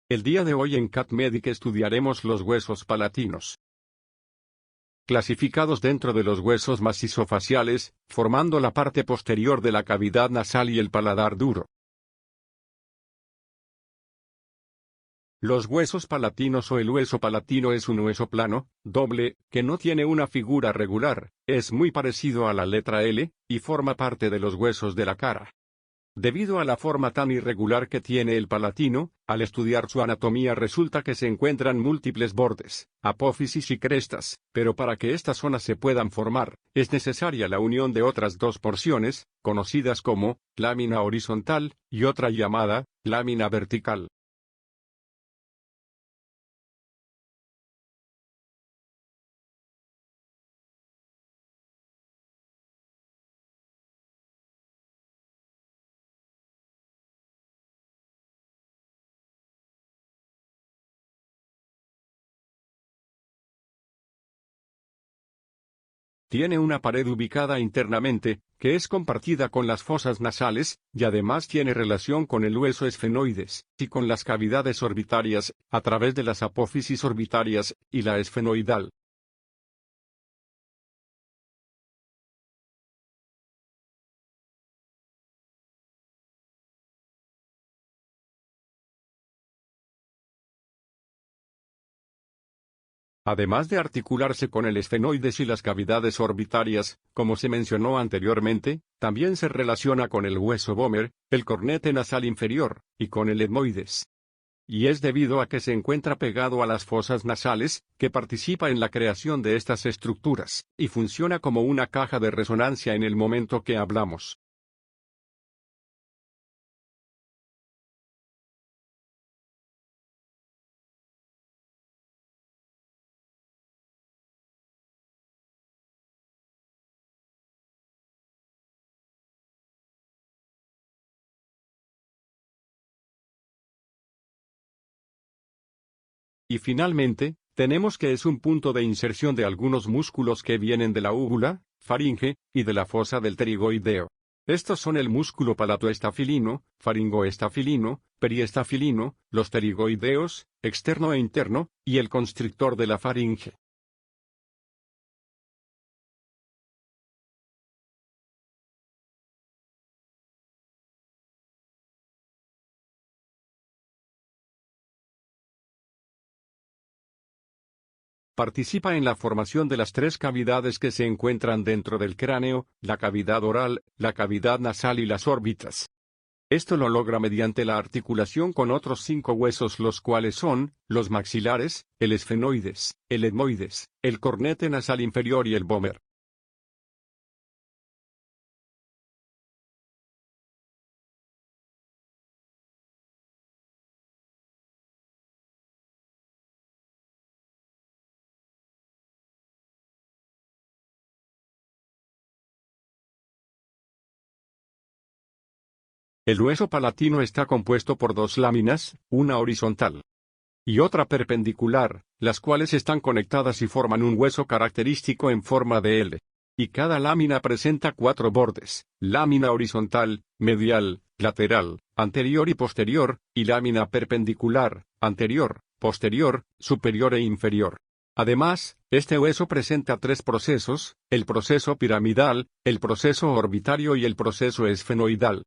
El día de hoy en CatMedic estudiaremos los huesos palatinos, clasificados dentro de los huesos macizofaciales, formando la parte posterior de la cavidad nasal y el paladar duro. Los huesos palatinos o el hueso palatino es un hueso plano, doble, que no tiene una figura regular, es muy parecido a la letra L, y forma parte de los huesos de la cara. Debido a la forma tan irregular que tiene el palatino, al estudiar su anatomía resulta que se encuentran múltiples bordes, apófisis y crestas, pero para que estas zonas se puedan formar, es necesaria la unión de otras dos porciones, conocidas como lámina horizontal, y otra llamada lámina vertical. Tiene una pared ubicada internamente, que es compartida con las fosas nasales, y además tiene relación con el hueso esfenoides, y con las cavidades orbitarias, a través de las apófisis orbitarias, y la esfenoidal. Además de articularse con el esfenoides y las cavidades orbitarias, como se mencionó anteriormente, también se relaciona con el hueso vomer, el cornete nasal inferior, y con el etmoides. Y es debido a que se encuentra pegado a las fosas nasales, que participa en la creación de estas estructuras, y funciona como una caja de resonancia en el momento que hablamos. Y finalmente, tenemos que es un punto de inserción de algunos músculos que vienen de la úvula, faringe, y de la fosa del pterigoideo. Estos son el músculo palatoestafilino, faringoestafilino, periestafilino, los pterigoideos, externo e interno, y el constrictor de la faringe. Participa en la formación de las tres cavidades que se encuentran dentro del cráneo, la cavidad oral, la cavidad nasal y las órbitas. Esto lo logra mediante la articulación con otros 5 huesos, los cuales son los maxilares, el esfenoides, el etmoides, el cornete nasal inferior y el vomer. El hueso palatino está compuesto por 2 láminas, una horizontal y otra perpendicular, las cuales están conectadas y forman un hueso característico en forma de L. Y cada lámina presenta 4 bordes: lámina horizontal, medial, lateral, anterior y posterior, y lámina perpendicular, anterior, posterior, superior e inferior. Además, este hueso presenta 3 procesos: el proceso piramidal, el proceso orbitario y el proceso esfenoidal.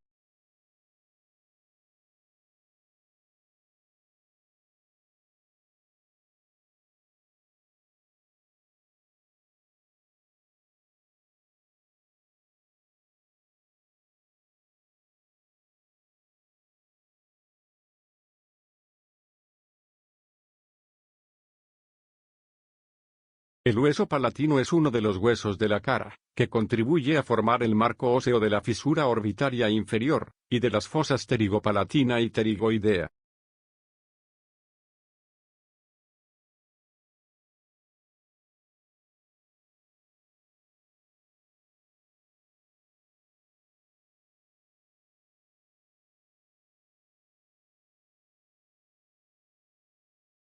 El hueso palatino es uno de los huesos de la cara, que contribuye a formar el marco óseo de la fisura orbitaria inferior, y de las fosas pterigopalatina y pterigoidea.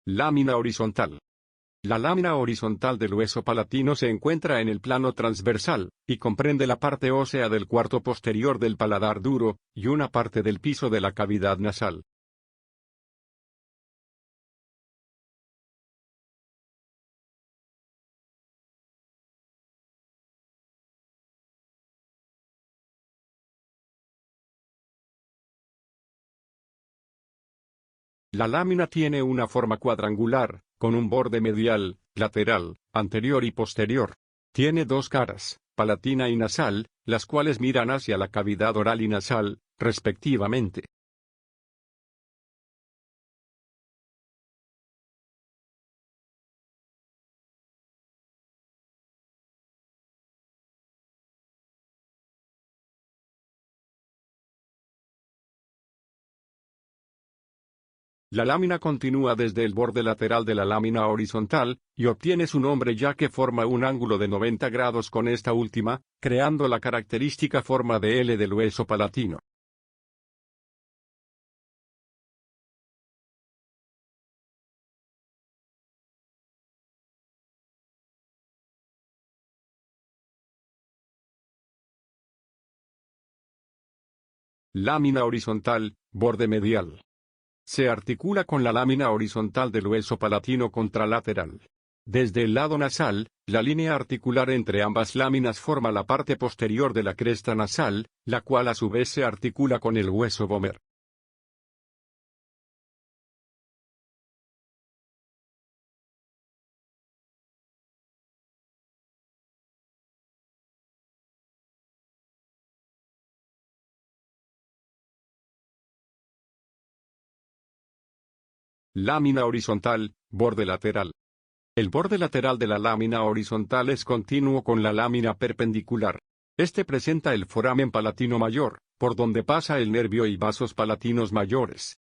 Lámina horizontal. La lámina horizontal del hueso palatino se encuentra en el plano transversal, y comprende la parte ósea del cuarto posterior del paladar duro, y una parte del piso de la cavidad nasal. La lámina tiene una forma cuadrangular, con un borde medial, lateral, anterior y posterior. Tiene dos caras, palatina y nasal, las cuales miran hacia la cavidad oral y nasal, respectivamente. La lámina continúa desde el borde lateral de la lámina horizontal, y obtiene su nombre ya que forma un ángulo de 90 grados con esta última, creando la característica forma de L del hueso palatino. Lámina horizontal, borde medial. Se articula con la lámina horizontal del hueso palatino contralateral. Desde el lado nasal, la línea articular entre ambas láminas forma la parte posterior de la cresta nasal, la cual a su vez se articula con el hueso vomer. Lámina horizontal, borde lateral. El borde lateral de la lámina horizontal es continuo con la lámina perpendicular. Este presenta el foramen palatino mayor, por donde pasa el nervio y vasos palatinos mayores.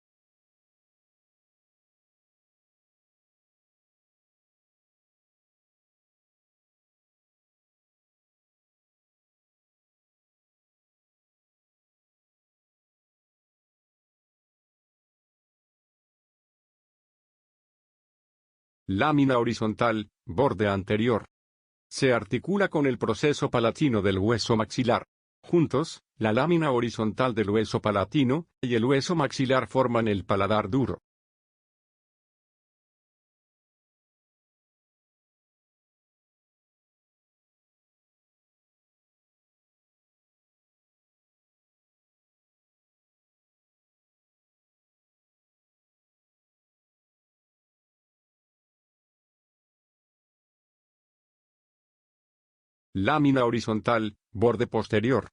Lámina horizontal, borde anterior. Se articula con el proceso palatino del hueso maxilar. Juntos, la lámina horizontal del hueso palatino y el hueso maxilar forman el paladar duro. Lámina horizontal, borde posterior.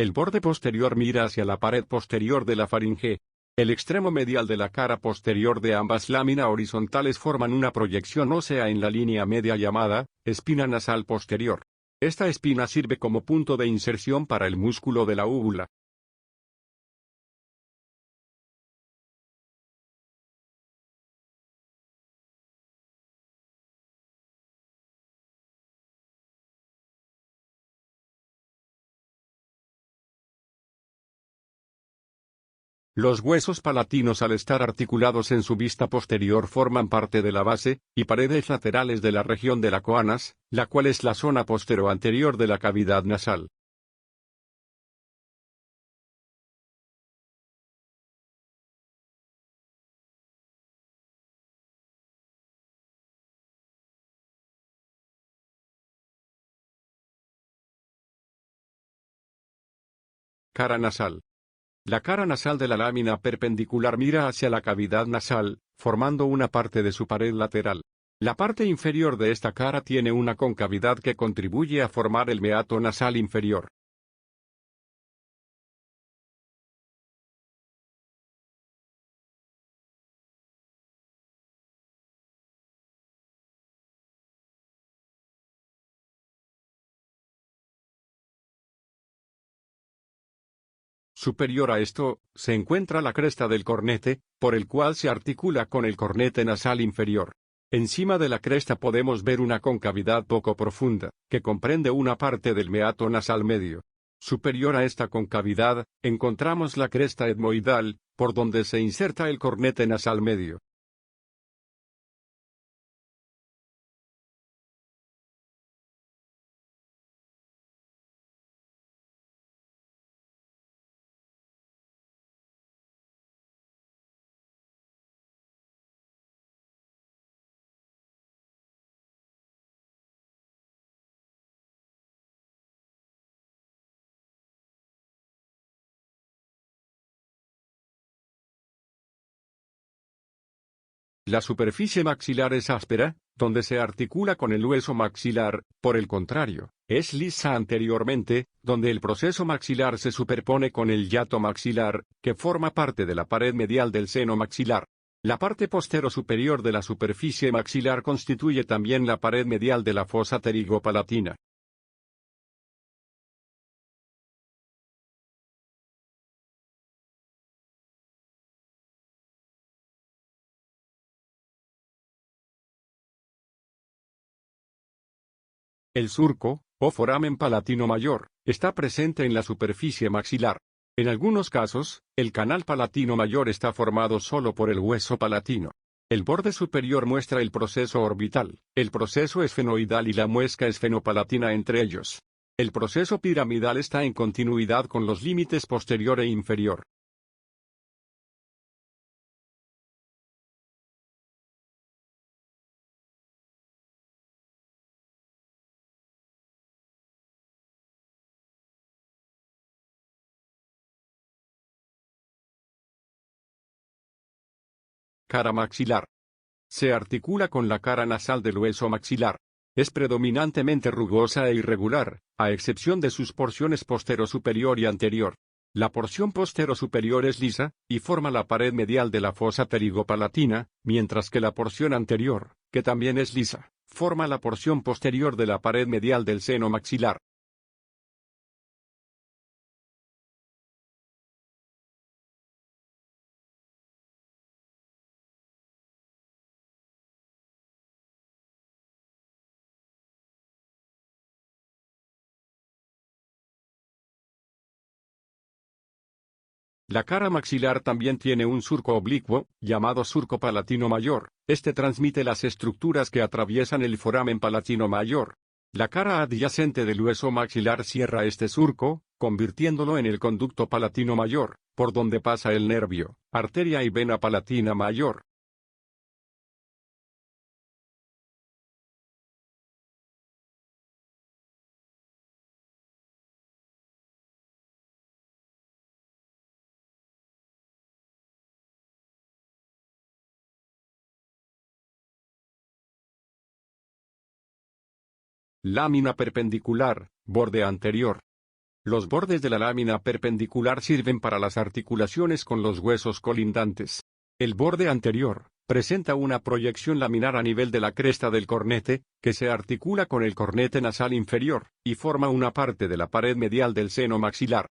El borde posterior mira hacia la pared posterior de la faringe. El extremo medial de la cara posterior de ambas láminas horizontales forman una proyección ósea en la línea media llamada espina nasal posterior. Esta espina sirve como punto de inserción para el músculo de la úvula. Los huesos palatinos al estar articulados en su vista posterior forman parte de la base y paredes laterales de la región de la coanas, la cual es la zona postero-anterior de la cavidad nasal. Cara nasal. La cara nasal de la lámina perpendicular mira hacia la cavidad nasal, formando una parte de su pared lateral. La parte inferior de esta cara tiene una concavidad que contribuye a formar el meato nasal inferior. Superior a esto, se encuentra la cresta del cornete, por el cual se articula con el cornete nasal inferior. Encima de la cresta podemos ver una concavidad poco profunda, que comprende una parte del meato nasal medio. Superior a esta concavidad, encontramos la cresta etmoidal, por donde se inserta el cornete nasal medio. La superficie maxilar es áspera, donde se articula con el hueso maxilar; por el contrario, es lisa anteriormente, donde el proceso maxilar se superpone con el hiato maxilar, que forma parte de la pared medial del seno maxilar. La parte postero-superior de la superficie maxilar constituye también la pared medial de la fosa pterigopalatina. El surco, o foramen palatino mayor, está presente en la superficie maxilar. En algunos casos, el canal palatino mayor está formado solo por el hueso palatino. El borde superior muestra el proceso orbital, el proceso esfenoidal y la muesca esfenopalatina entre ellos. El proceso piramidal está en continuidad con los límites posterior e inferior. Cara maxilar. Se articula con la cara nasal del hueso maxilar. Es predominantemente rugosa e irregular, a excepción de sus porciones postero-superior y anterior. La porción postero-superior es lisa, y forma la pared medial de la fosa pterigopalatina, mientras que la porción anterior, que también es lisa, forma la porción posterior de la pared medial del seno maxilar. La cara maxilar también tiene un surco oblicuo, llamado surco palatino mayor. Este transmite las estructuras que atraviesan el foramen palatino mayor. La cara adyacente del hueso maxilar cierra este surco, convirtiéndolo en el conducto palatino mayor, por donde pasa el nervio, arteria y vena palatina mayor. Lámina perpendicular, borde anterior. Los bordes de la lámina perpendicular sirven para las articulaciones con los huesos colindantes. El borde anterior presenta una proyección laminar a nivel de la cresta del cornete, que se articula con el cornete nasal inferior, y forma una parte de la pared medial del seno maxilar.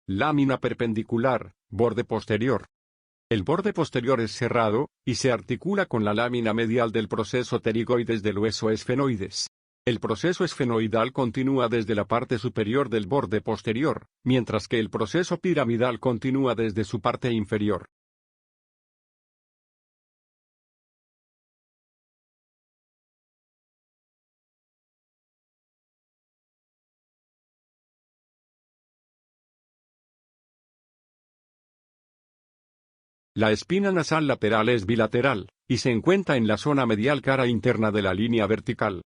Lámina perpendicular, borde posterior. El borde posterior es cerrado, y se articula con la lámina medial del proceso pterigoides del hueso esfenoides. El proceso esfenoidal continúa desde la parte superior del borde posterior, mientras que el proceso piramidal continúa desde su parte inferior. La espina nasal lateral es bilateral, y se encuentra en la zona medial cara interna de la línea vertical.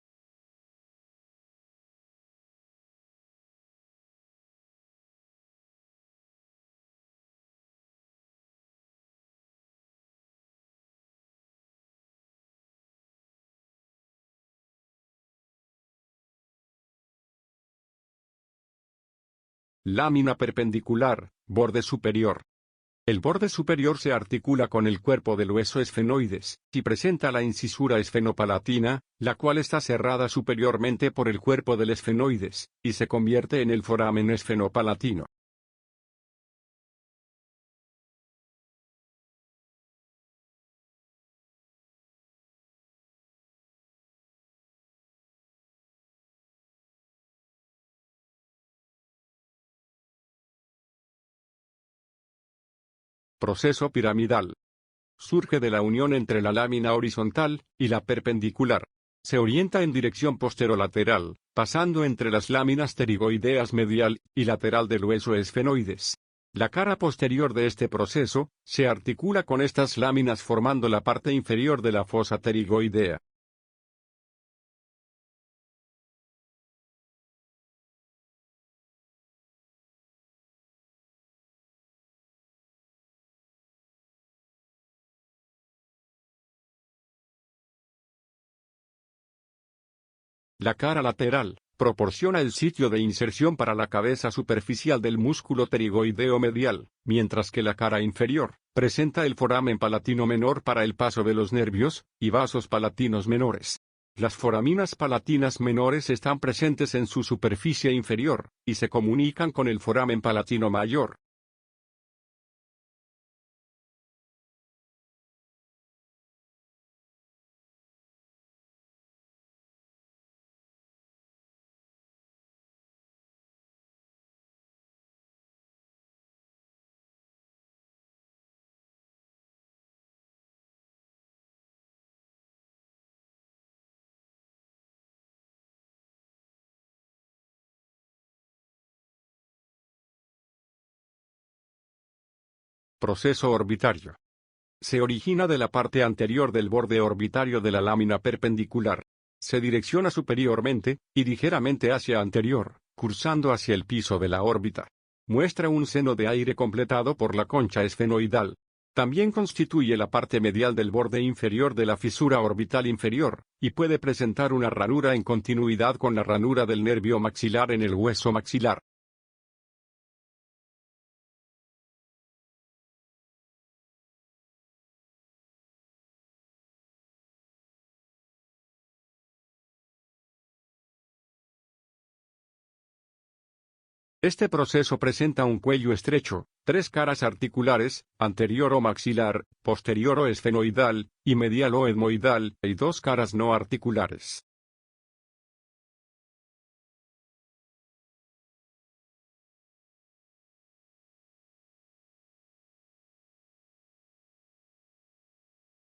Lámina perpendicular, borde superior. El borde superior se articula con el cuerpo del hueso esfenoides, y presenta la incisura esfenopalatina, la cual está cerrada superiormente por el cuerpo del esfenoides, y se convierte en el foramen esfenopalatino. Proceso piramidal. Surge de la unión entre la lámina horizontal y la perpendicular. Se orienta en dirección posterolateral, pasando entre las láminas pterigoideas medial y lateral del hueso esfenoides. La cara posterior de este proceso se articula con estas láminas formando la parte inferior de la fosa pterigoidea. La cara lateral proporciona el sitio de inserción para la cabeza superficial del músculo pterigoideo medial, mientras que la cara inferior presenta el foramen palatino menor para el paso de los nervios y vasos palatinos menores. Las foraminas palatinas menores están presentes en su superficie inferior y se comunican con el foramen palatino mayor. Proceso orbitario. Se origina de la parte anterior del borde orbitario de la lámina perpendicular. Se direcciona superiormente y ligeramente hacia anterior, cursando hacia el piso de la órbita. Muestra un seno de aire completado por la concha esfenoidal. También constituye la parte medial del borde inferior de la fisura orbital inferior, y puede presentar una ranura en continuidad con la ranura del nervio maxilar en el hueso maxilar. Este proceso presenta un cuello estrecho, tres caras articulares, anterior o maxilar, posterior o esfenoidal, y medial o etmoidal, y dos caras no articulares.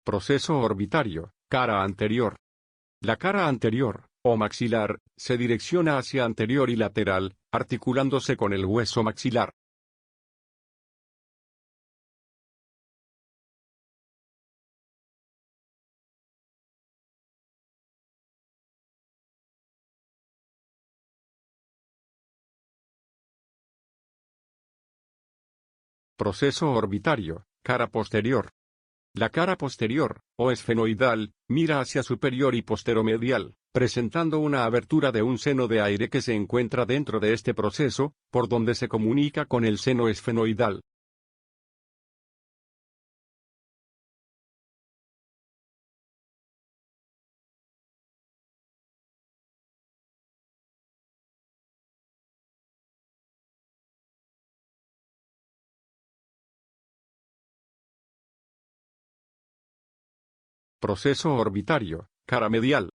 Proceso orbitario, cara anterior. La cara anterior, o maxilar, se direcciona hacia anterior y lateral, articulándose con el hueso maxilar. Proceso orbitario, cara posterior. La cara posterior, o esfenoidal, mira hacia superior y posteromedial, presentando una abertura de un seno de aire que se encuentra dentro de este proceso, por donde se comunica con el seno esfenoidal. Proceso orbitario, cara medial.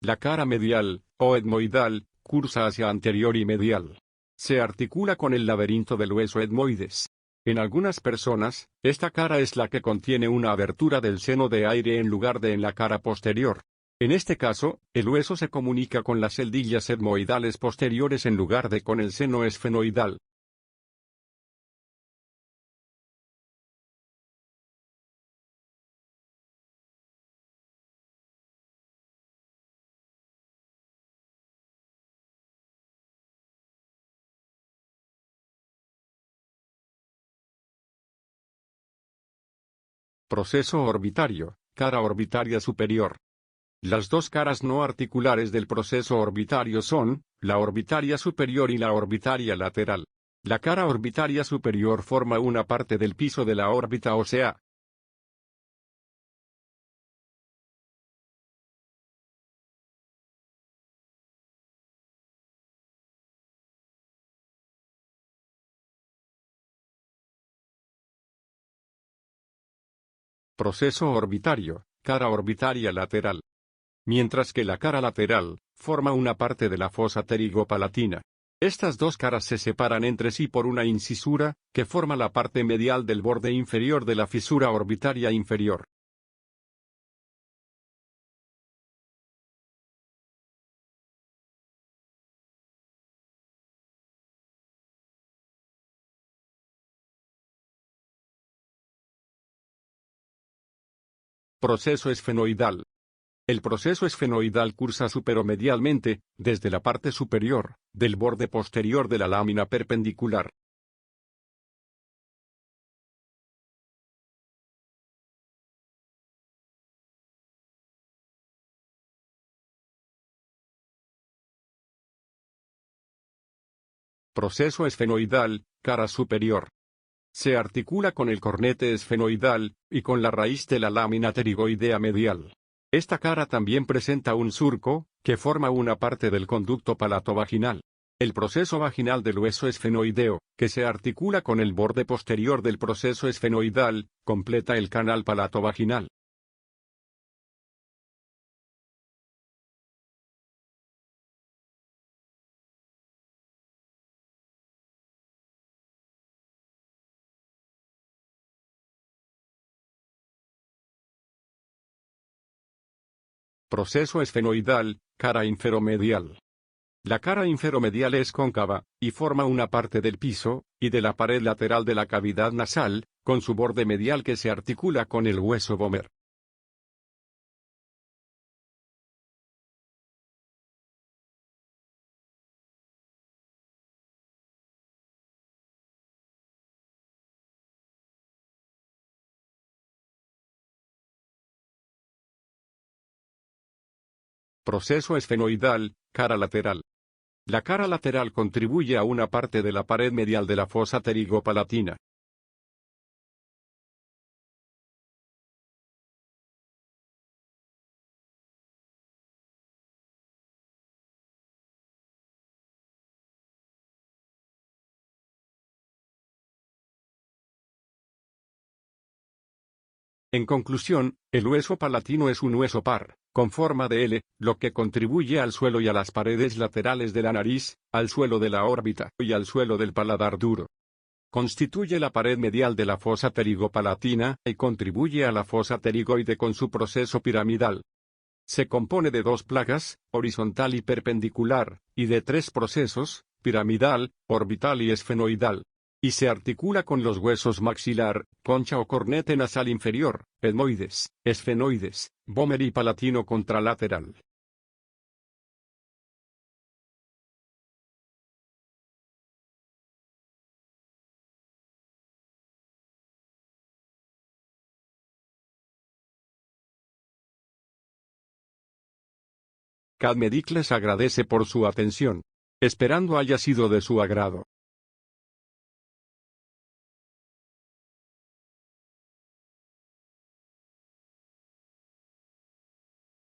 La cara medial, o etmoidal, cursa hacia anterior y medial. Se articula con el laberinto del hueso etmoides. En algunas personas, esta cara es la que contiene una abertura del seno de aire en lugar de en la cara posterior. En este caso, el hueso se comunica con las celdillas etmoidales posteriores en lugar de con el seno esfenoidal. Proceso orbitario, cara orbitaria superior. Las dos caras no articulares del proceso orbitario son, la orbitaria superior y la orbitaria lateral. La cara orbitaria superior forma una parte del piso de la órbita ósea. Proceso orbitario, cara orbitaria lateral. Mientras que la cara lateral, forma una parte de la fosa pterigopalatina. Estas dos caras se separan entre sí por una incisura, que forma la parte medial del borde inferior de la fisura orbitaria inferior. Proceso esfenoidal. El proceso esfenoidal cursa superomedialmente, desde la parte superior, del borde posterior de la lámina perpendicular. Proceso esfenoidal, cara superior. Se articula con el cornete esfenoidal, y con la raíz de la lámina pterigoidea medial. Esta cara también presenta un surco, que forma una parte del conducto palatovaginal. El proceso vaginal del hueso esfenoideo, que se articula con el borde posterior del proceso esfenoidal, completa el canal palatovaginal. Proceso esfenoidal, cara inferomedial. La cara inferomedial es cóncava, y forma una parte del piso, y de la pared lateral de la cavidad nasal, con su borde medial que se articula con el hueso vomer. Proceso esfenoidal, cara lateral. La cara lateral contribuye a una parte de la pared medial de la fosa pterigopalatina. En conclusión, el hueso palatino es un hueso par, con forma de L, lo que contribuye al suelo y a las paredes laterales de la nariz, al suelo de la órbita y al suelo del paladar duro. Constituye la pared medial de la fosa pterigopalatina y contribuye a la fosa pterigoide con su proceso piramidal. Se compone de dos placas, horizontal y perpendicular, y de tres procesos, piramidal, orbital y esfenoidal. Y se articula con los huesos maxilar, concha o cornete nasal inferior, etmoides, esfenoides, vomer y palatino contralateral. Cadmedicles agradece por su atención. Esperando haya sido de su agrado.